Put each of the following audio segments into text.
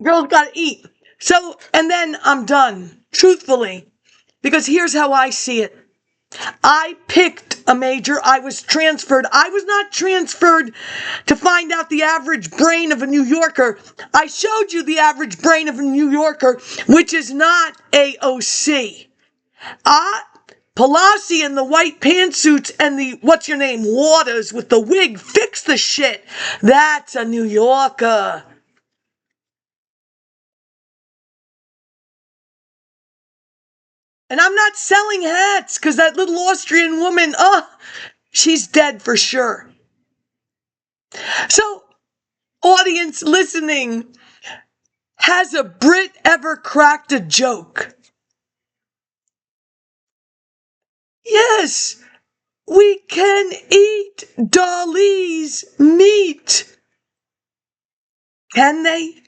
Girls gotta eat. So, and then I'm done, truthfully, because here's how I see it. I picked a major. I was transferred. I was not transferred to find out the average brain of a New Yorker. I showed you the average brain of a New Yorker, which is not AOC. Pelosi and the white pantsuits and the, what's your name, Waters with the wig, fix the shit. That's a New Yorker. And I'm not selling hats because that little Austrian woman, she's dead for sure. So, audience listening, has a Brit ever cracked a joke? Yes, we can eat Dolly's meat. Can they?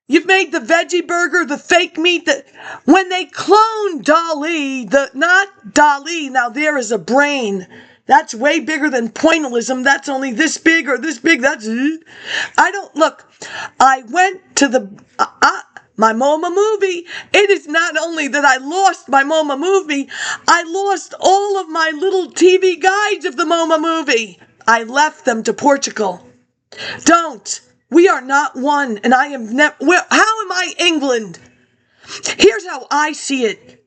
You've made the veggie burger, the fake meat, that when they clone Dolly, not Dolly, now there is a brain. That's way bigger than pointillism. That's only this big or this big. That's, I went to my MoMA movie. It is not only that I lost my MoMA movie, I lost all of my little TV guides of the MoMA movie. I left them to Portugal. Don't. We are not one, and I am never. How am I England? Here's how I see it.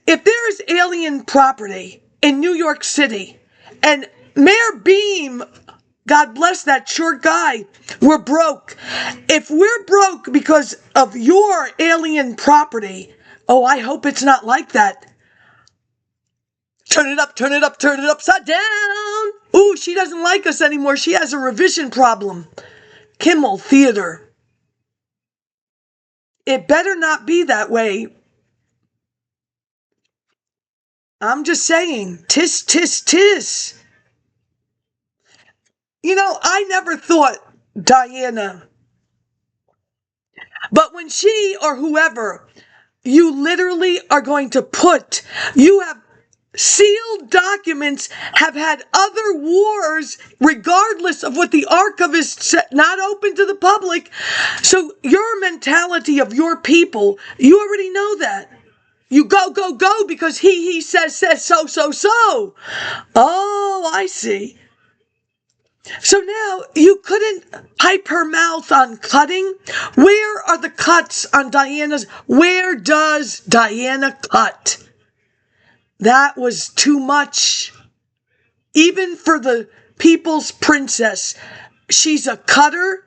If there is alien property in New York City, and Mayor Beam, God bless that short guy, we're broke. If we're broke because of your alien property, oh, I hope it's not like that. Turn it up, turn it up, turn it upside down. Ooh, she doesn't like us anymore. She has a revision problem. Kimmel Theater. It better not be that way. I'm just saying, tis, tis, tis. You know, I never thought Diana, but when she or whoever, you literally are going to put, you have sealed documents, have had other wars, regardless of what the archivist said, not open to the public. So your mentality of your people, you already know that. You go, go, go, because he says, so. Oh, I see. So now, you couldn't hype her mouth on cutting? Where are the cuts on Diana's? Where does Diana cut? That was too much. Even for the people's princess. She's a cutter.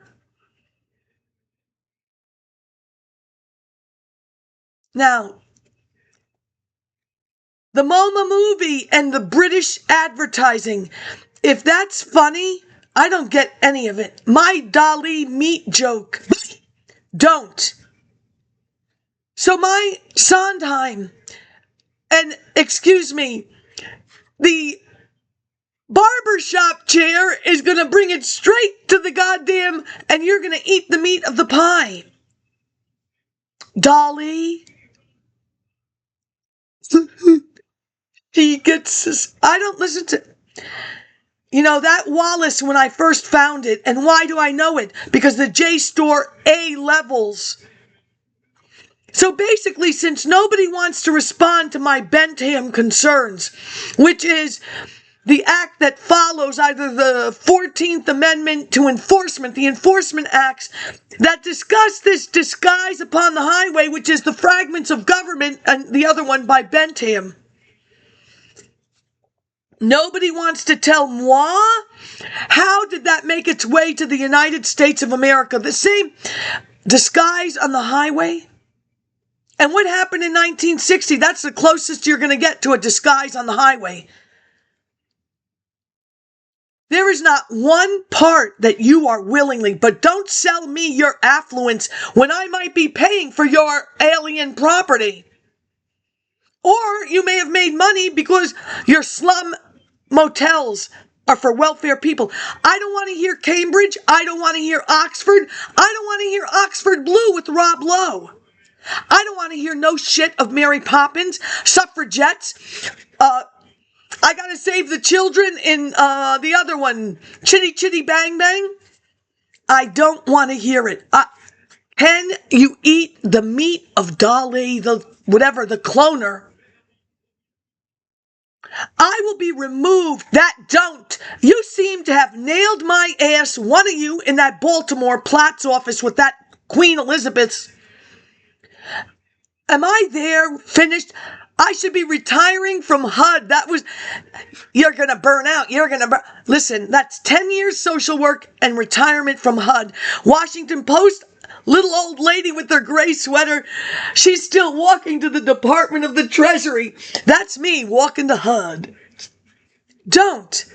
Now, the MoMA movie and the British advertising, if that's funny, I don't get any of it. My Dolly meat joke. Don't. So my Sondheim, and excuse me, the barbershop chair is going to bring it straight to the goddamn, and you're going to eat the meat of the pie. Dolly. She gets, I don't listen to, you know, that Wallace when I first found it, and why do I know it? Because the JSTOR A levels. So basically, since nobody wants to respond to my Bentham concerns, which is the act that follows either the 14th Amendment to enforcement, the enforcement acts that discuss this disguise upon the highway, which is the fragments of government, and the other one by Bentham. Nobody wants to tell moi how did that make its way to the United States of America? The same disguise on the highway? And what happened in 1960? That's the closest you're going to get to a disguise on the highway. There is not one part that you are willingly, but don't sell me your affluence when I might be paying for your alien property. Or you may have made money because your slum motels are for welfare people. I don't want to hear Cambridge. I don't want to hear Oxford. I don't want to hear Oxford Blue with Rob Lowe. I don't want to hear no shit of Mary Poppins, suffragettes, I gotta save the children in the other one, Chitty Chitty Bang Bang. I don't want to hear it. Can you eat the meat of Dolly, the cloner? I will be removed. That don't. You seem to have nailed my ass, one of you, in that Baltimore Platts office with that Queen Elizabeth's. Am I there? Finished? I should be retiring from HUD. You're going to burn out. Listen, that's 10 years social work and retirement from HUD. Washington Post, little old lady with her gray sweater. She's still walking to the Department of the Treasury. That's me walking to HUD. Don't.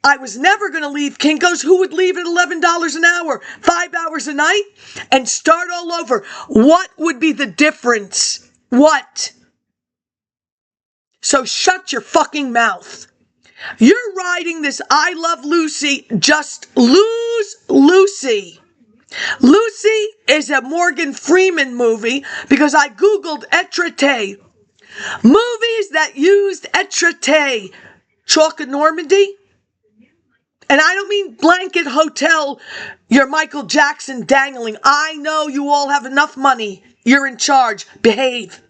I was never going to leave Kinko's. Who would leave at $11 an hour, 5 hours a night, and start all over? What would be the difference? What? So shut your fucking mouth. You're riding this I Love Lucy, just lose Lucy. Lucy is a Morgan Freeman movie because I Googled étranger. Movies that used étranger. Chalk of Normandy? And I don't mean blanket hotel, you're Michael Jackson dangling. I know you all have enough money. You're in charge. Behave.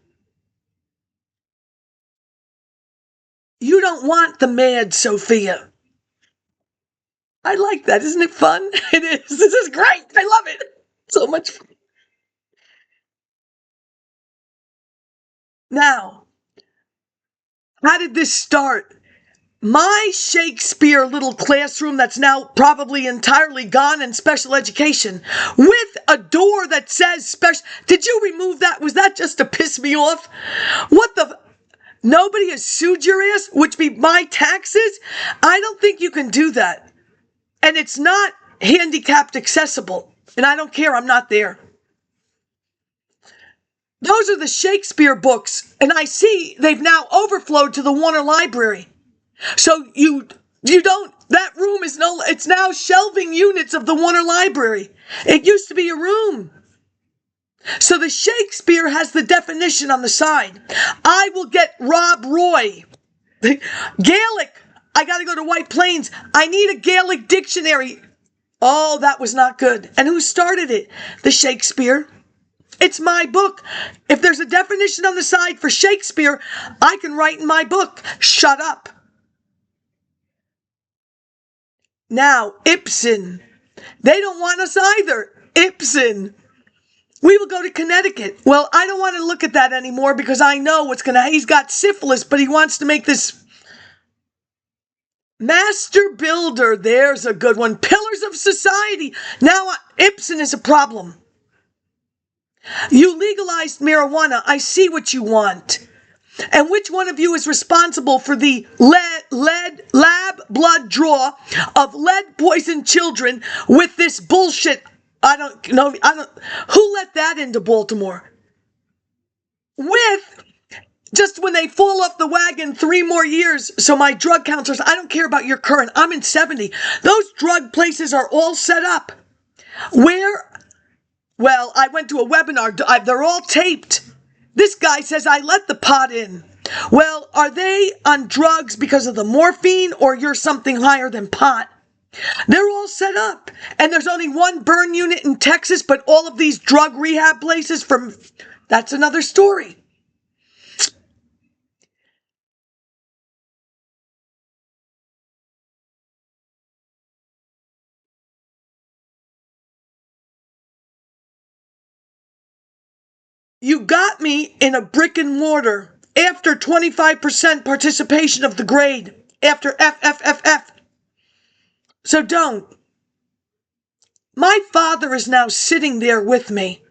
You don't want the mad Sophia. I like that. Isn't it fun? It is. This is great. I love it. So much fun. Now, how did this start? My Shakespeare little classroom that's now probably entirely gone in special education with a door that says special. Did you remove that? Was that just to piss me off? What the? Nobody has sued your ass, which be my taxes? I don't think you can do that. And it's not handicapped accessible. And I don't care. I'm not there. Those are the Shakespeare books. And I see they've now overflowed to the Warner Library. So you don't, that room is it's now shelving units of the Warner Library. It used to be a room. So the Shakespeare has the definition on the side. I will get Rob Roy. Gaelic. I got to go to White Plains. I need a Gaelic dictionary. Oh, that was not good. And who started it? The Shakespeare. It's my book. If there's a definition on the side for Shakespeare, I can write in my book. Shut up. Now, Ibsen. They don't want us either. Ibsen. We will go to Connecticut. Well, I don't want to look at that anymore because I know what's going to... He's got syphilis, but he wants to make this... Master Builder. There's a good one. Pillars of Society. Now, Ibsen is a problem. You legalized marijuana. I see what you want. And which one of you is responsible for the lab blood draw of lead-poisoned children with this bullshit? I don't know. Who let that into Baltimore? With just when they fall off the wagon 3 more years. So my drug counselors, I don't care about your current. I'm in 70. Those drug places are all set up. Where? Well, I went to a webinar. They're all taped. This guy says I let the pot in. Well, are they on drugs because of the morphine or you're something higher than pot? They're all set up. And there's only one burn unit in Texas, but all of these drug rehab places that's another story. You got me in a brick and mortar after 25% participation of the grade, after F. So don't. My father is now sitting there with me.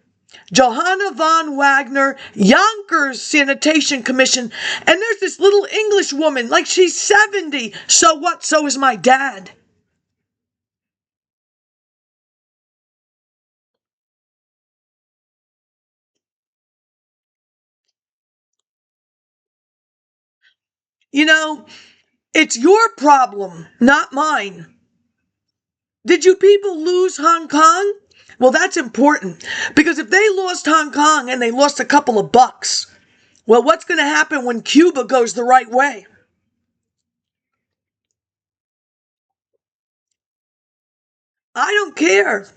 Johanna von Wagner, Yonkers Sanitation Commission, and there's this little English woman, like she's 70. So what? So is my dad. You know, it's your problem, not mine. Did you people lose Hong Kong? Well, that's important, because if they lost Hong Kong and they lost a couple of bucks, well, what's going to happen when Cuba goes the right way? I don't care.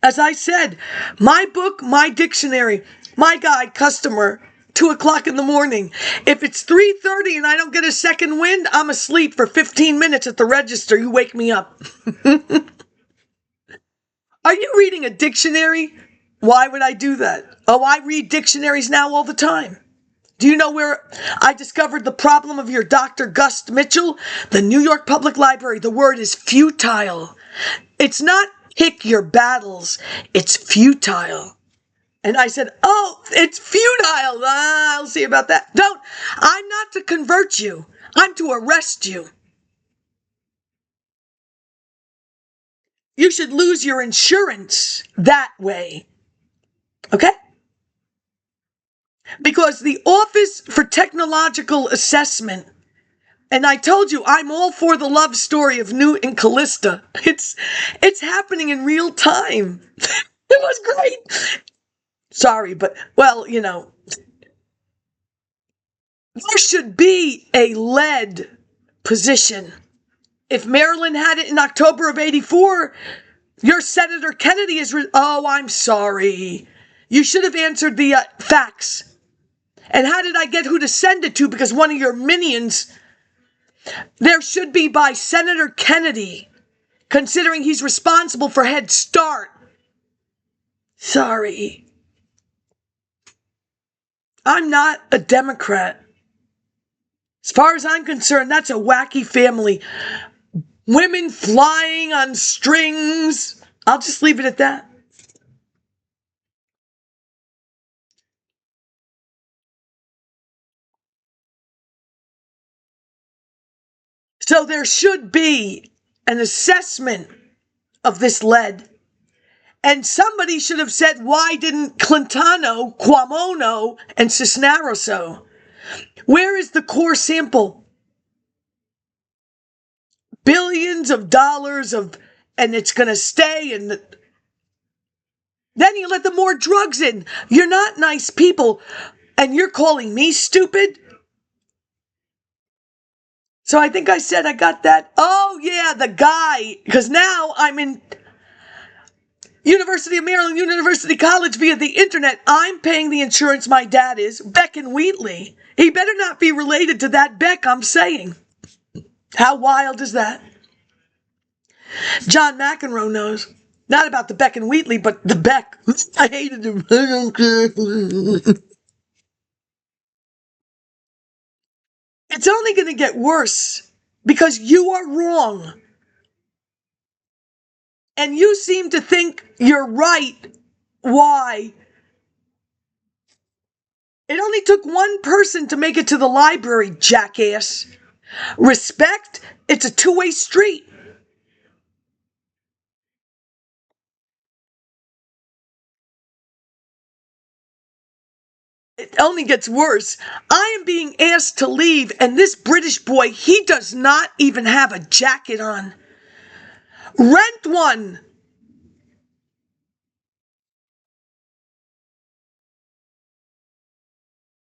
As I said, my book, my dictionary, my guide, customer, 2 o'clock in the morning. If it's 3:30 and I don't get a second wind, I'm asleep for 15 minutes at the register. You wake me up. Are you reading a dictionary? Why would I do that? Oh, I read dictionaries now all the time. Do you know where I discovered the problem of your Dr. Gus Mitchell? The New York Public Library. The word is futile. It's not pick your battles. It's futile. And I said, oh, it's futile. I'll see about that. I'm not to convert you. I'm to arrest you. You should lose your insurance that way. Okay? Because the Office for Technological Assessment, and I told you I'm all for the love story of Newt and Callista. It's happening in real time. It was great. Sorry, but, well, you know, there should be a lead position. If Maryland had it in October of 84, your Senator Kennedy is, oh, I'm sorry. You should have answered the fax. And how did I get who to send it to? Because one of your minions, there should be by Senator Kennedy, considering he's responsible for Head Start. Sorry. I'm not a Democrat. As far as I'm concerned, that's a wacky family. Women flying on strings. I'll just leave it at that. So there should be an assessment of this lead. And somebody should have said, why didn't Clintano, Cuomo, and Cisneros so? Where is the core sample? Billions of dollars and it's going to stay. And then you let the more drugs in. You're not nice people. And you're calling me stupid? So I think I said I got that. Oh, yeah, the guy. Because now I'm in University of Maryland, University College via the internet. I'm paying the insurance my dad is. Beck and Wheatley. He better not be related to that Beck I'm saying. How wild is that? John McEnroe knows. Not about the Beck and Wheatley, but the Beck. I hated him. I don't care. It's only going to get worse because you are wrong. And you seem to think you're right. Why? It only took one person to make it to the library, jackass. Respect, it's a two-way street. It only gets worse. I am being asked to leave, and this British boy, he does not even have a jacket on. Rent one.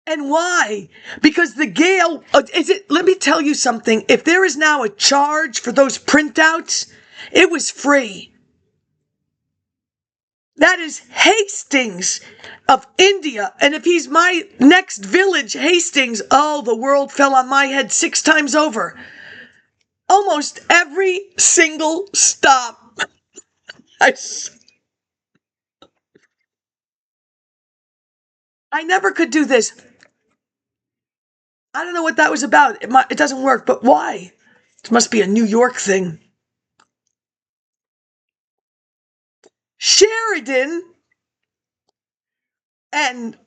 And why? Because the Gale, let me tell you something. If there is now a charge for those printouts, it was free. That is Hastings of India. And if he's my next village, Hastings, oh, the world fell on my head 6 times over. Almost every single stop. I never could do this. I don't know what that was about. It doesn't work, but why? It must be a New York thing. Sheridan, and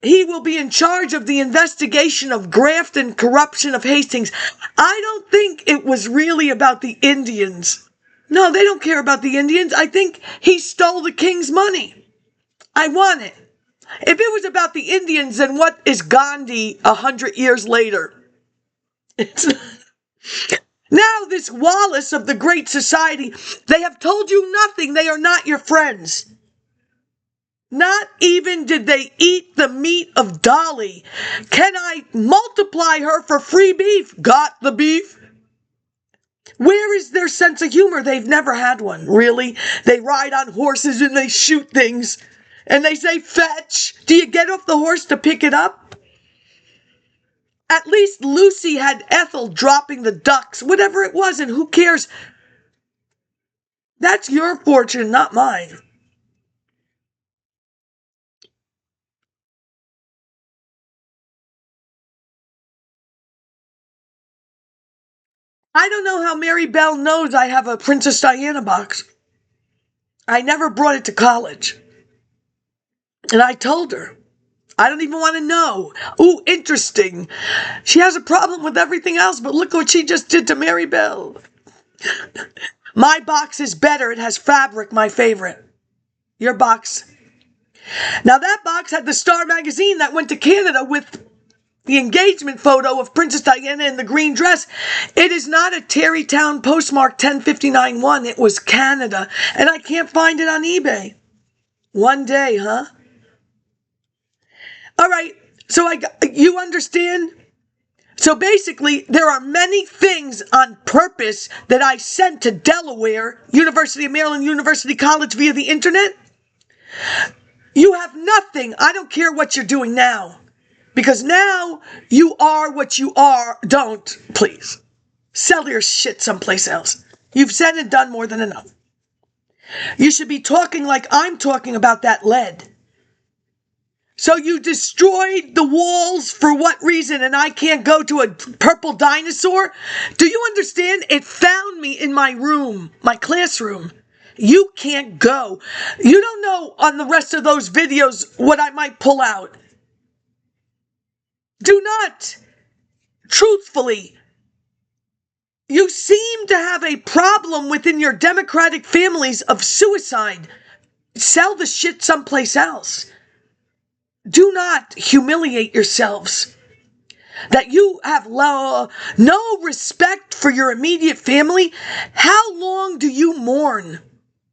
he will be in charge of the investigation of graft and corruption of Hastings. I don't think it was really about the Indians. No, they don't care about the Indians. I think he stole the king's money. I want it. If it was about the Indians, then what is Gandhi 100 years later? Now this Wallace of the Great Society, they have told you nothing. They are not your friends. Not even did they eat the meat of Dolly. Can I multiply her for free beef? Got the beef? Where is their sense of humor? They've never had one, really. They ride on horses and they shoot things. And they say, fetch. Do you get off the horse to pick it up? At least Lucy had Ethel dropping the ducks, whatever it was, and who cares? That's your fortune, not mine. I don't know how Mary Bell knows I have a Princess Diana box. I never brought it to college. And I told her, I don't even want to know. Ooh, interesting. She has a problem with everything else, but look what she just did to Mary Bell. My box is better. It has fabric, my favorite. Your box. Now that box had the Star magazine that went to Canada with the engagement photo of Princess Diana in the green dress. It is not a Terrytown postmark 1059-1. It was Canada. And I can't find it on eBay. One day, huh? All right. So you understand? So basically, there are many things on purpose that I sent to Delaware, University of Maryland, University College via the internet. You have nothing. I don't care what you're doing now. Because now you are what you are. Don't, please. Sell your shit someplace else. You've said and done more than enough. You should be talking like I'm talking about that lead. So you destroyed the walls for what reason, and I can't go to a purple dinosaur? Do you understand? It found me in my room, my classroom. You can't go. You don't know on the rest of those videos what I might pull out. Do not. Truthfully, you seem to have a problem within your Democratic families of suicide. Sell the shit someplace else. Do not humiliate yourselves. That you have no respect for your immediate family. How long do you mourn?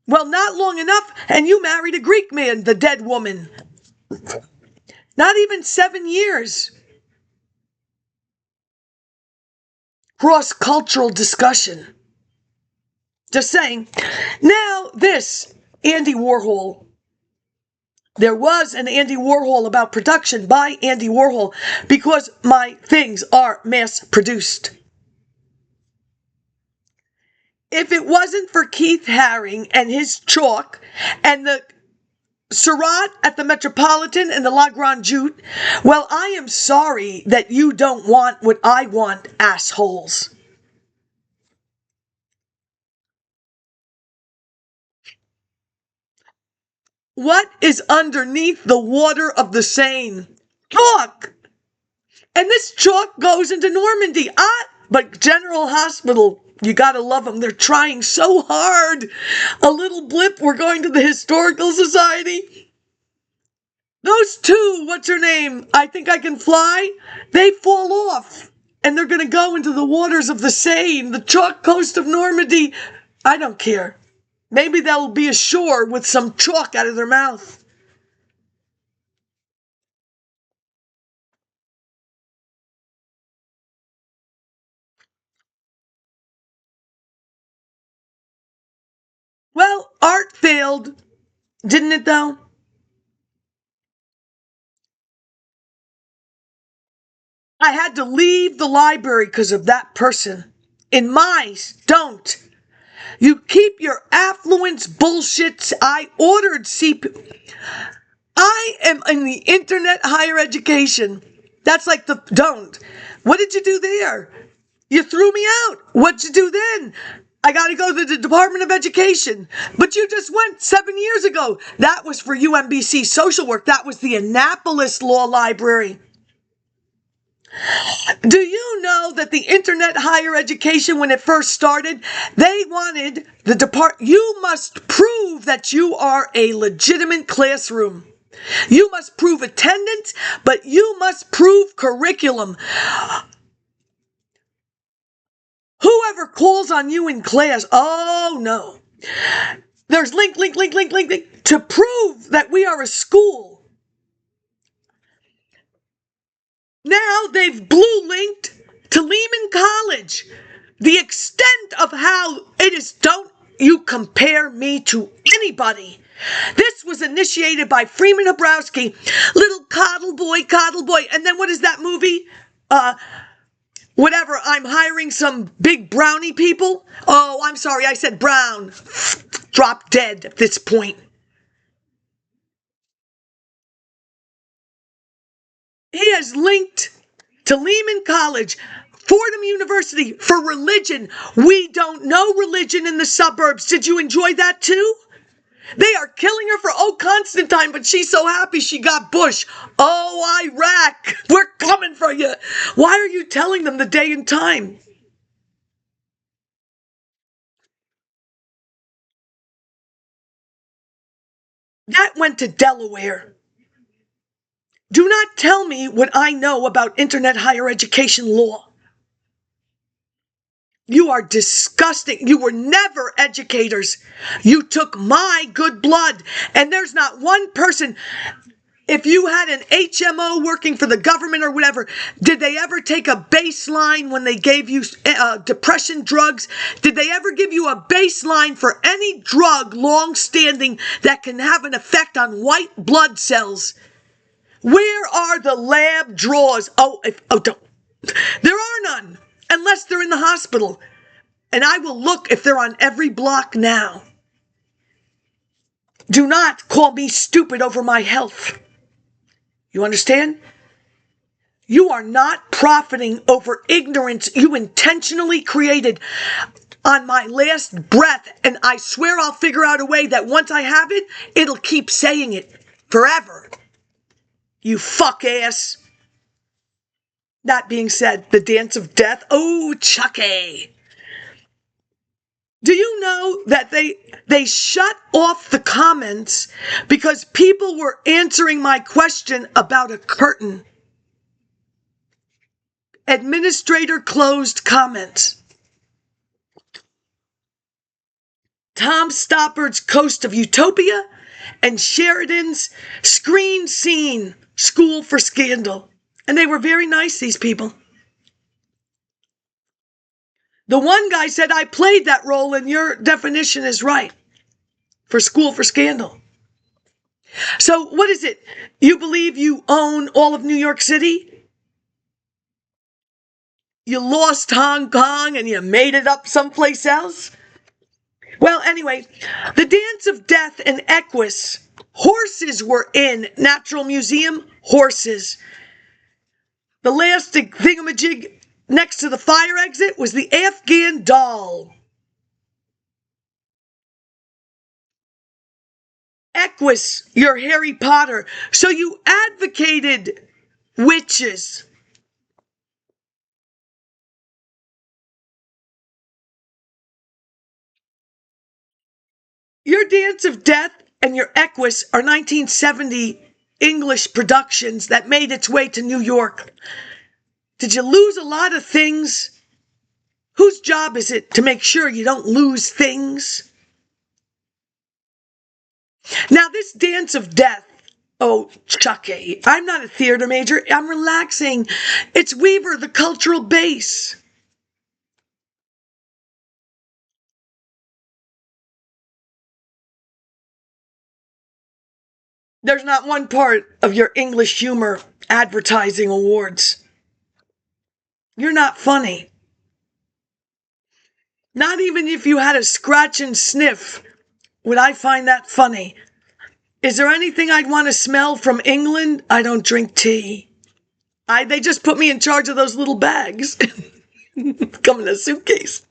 Well, not long enough, and you married a Greek man, the dead woman. Not even 7 years. Cross-cultural discussion. Just saying. Now, this, Andy Warhol. There was an Andy Warhol about production by Andy Warhol because my things are mass-produced. If it wasn't for Keith Haring and his chalk and the Surratt at the Metropolitan and the La Grande Jute, well, I am sorry that you don't want what I want, assholes. What is underneath the water of the Seine? Chalk! And this chalk goes into Normandy. But General Hospital, you gotta love them. They're trying so hard. A little blip, we're going to the Historical Society. Those two, what's her name? I Think I Can Fly. They fall off. And they're gonna go into the waters of the Seine, the chalk coast of Normandy. I don't care. Maybe they'll be ashore with some chalk out of their mouth. Well, art failed, didn't it though? I had to leave the library because of that person. In my, don't. You keep your affluence bullshit. I ordered I am in the internet higher education. That's like don't. What did you do there? You threw me out. What'd you do then? I got to go to the Department of Education. But you just went 7 years ago. That was for UMBC social work. That was the Annapolis Law Library. Do you know that the internet higher education, when it first started, they wanted you must prove that you are a legitimate classroom. You must prove attendance, but you must prove curriculum. Whoever calls on you in class, oh no. There's link, to prove that we are a school. Now they've blue linked to Lehman College. The extent of how it is, don't you compare me to anybody. This was initiated by Freeman Habrowski, little coddle boy, and then what is that movie? Whatever, I'm hiring some big brownie people. Oh, I'm sorry, I said brown. Drop dead at this point. He has linked to Lehman College, Fordham University for religion. We don't know religion in the suburbs. Did you enjoy that too? They are killing her for, oh, Constantine, but she's so happy she got Bush. Oh, Iraq, we're coming for you. Why are you telling them the day and time? That went to Delaware. Do not tell me what I know about internet higher education law. You are disgusting. You were never educators. You took my good blood. And there's not one person, if you had an HMO working for the government or whatever, did they ever take a baseline when they gave you depression drugs? Did they ever give you a baseline for any drug long-standing that can have an effect on white blood cells? Where are the lab drawers? Don't. There are none, unless they're in the hospital. And I will look if they're on every block now. Do not call me stupid over my health. You understand? You are not profiting over ignorance you intentionally created on my last breath. And I swear I'll figure out a way that once I have it, it'll keep saying it forever. You fuck ass. That being said, the dance of death. Oh, Chucky. Do you know that they shut off the comments because people were answering my question about a curtain? Administrator closed comments. Tom Stoppard's Coast of Utopia and Sheridan's Screen Scene School for Scandal. And they were very nice, these people. The one guy said, I played that role and your definition is right for School for Scandal. So what is it? You believe you own all of New York City? You lost Hong Kong and you made it up someplace else? Well, anyway, the Dance of Death and EQUUS. Horses were in Natural Museum. Horses. The last thingamajig next to the fire exit was the Afghan doll. EQUUS, you're Harry Potter. So you advocated witches. Your Dance of Death and your EQUUS are 1970 English productions that made its way to New York. Did you lose a lot of things? Whose job is it to make sure you don't lose things? Now, this Dance of Death, oh, Chucky, I'm not a theater major. I'm relaxing. It's Weaver, the cultural base. There's not one part of your English humor advertising awards. You're not funny. Not even if you had a scratch and sniff would I find that funny. Is there anything I'd want to smell from England? I don't drink tea. They just put me in charge of those little bags. Come in a suitcase.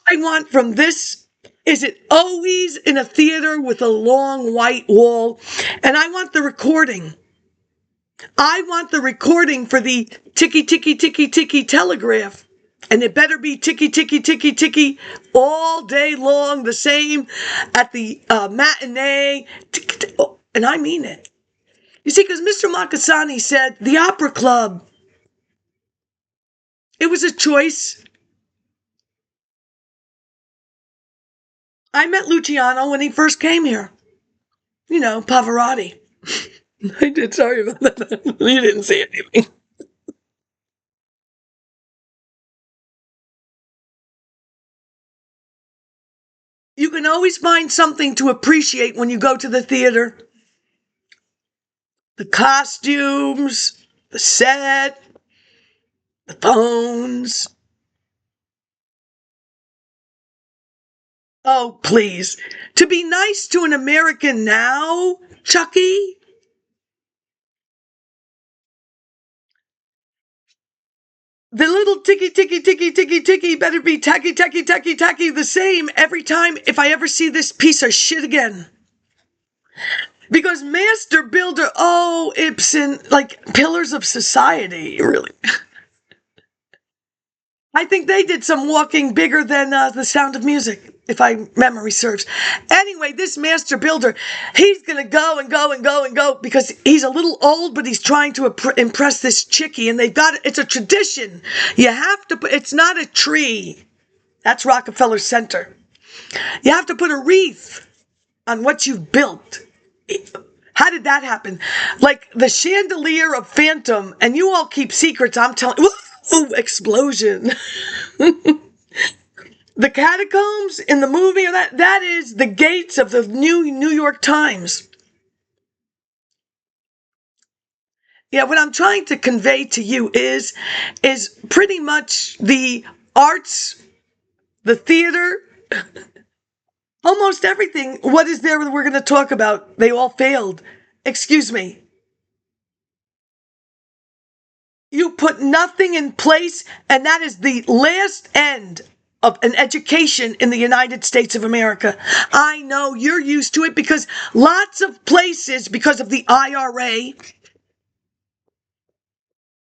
I want from this, is it always in a theater with a long white wall? And I want the recording. I want the recording for the ticky, ticky, ticky, ticky telegraph. And it better be ticky, ticky, ticky, ticky all day long, the same at the matinee. And I mean it. You see, because Mr. Makasani said the opera club. It was a choice. I met Luciano when he first came here. You know, Pavarotti. I did. Sorry about that. You didn't say anything. You can always find something to appreciate when you go to the theater. The costumes, the set, the phones. Oh, please. To be nice to an American now, Chucky? The little ticky, ticky, ticky, ticky, ticky better be tacky, tacky, tacky, tacky the same every time if I ever see this piece of shit again. Because Master Builder, oh, Ibsen, like Pillars of Society, really. I think they did some walking bigger than The Sound of Music, if my memory serves. Anyway, this Master Builder, he's going to go and go and go and go because he's a little old, but he's trying to impress this chickie, and they've got, it's a tradition. You have to put, it's not a tree. That's Rockefeller Center. You have to put a wreath on what you've built. How did that happen? Like the chandelier of Phantom, and you all keep secrets, I'm telling you. Ooh, explosion. The catacombs in the movie, that is the gates of the New York Times. Yeah, what I'm trying to convey to you is pretty much the arts, the theater, almost everything. What is there that we're going to talk about? They all failed. Excuse me. You put nothing in place, and that is the last end of an education in the United States of America. I know you're used to it because lots of places, because of the IRA,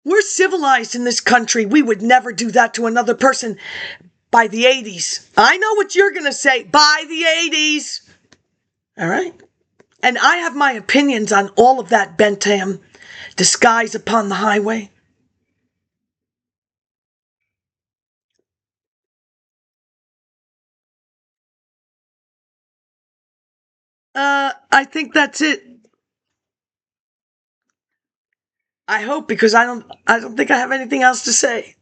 we're civilized in this country. We would never do that to another person by the 80s. I know what you're going to say, by the 80s. All right? And I have my opinions on all of that, Bentham. Disguise upon the highway. I think that's it. I hope, because I don't think I have anything else to say.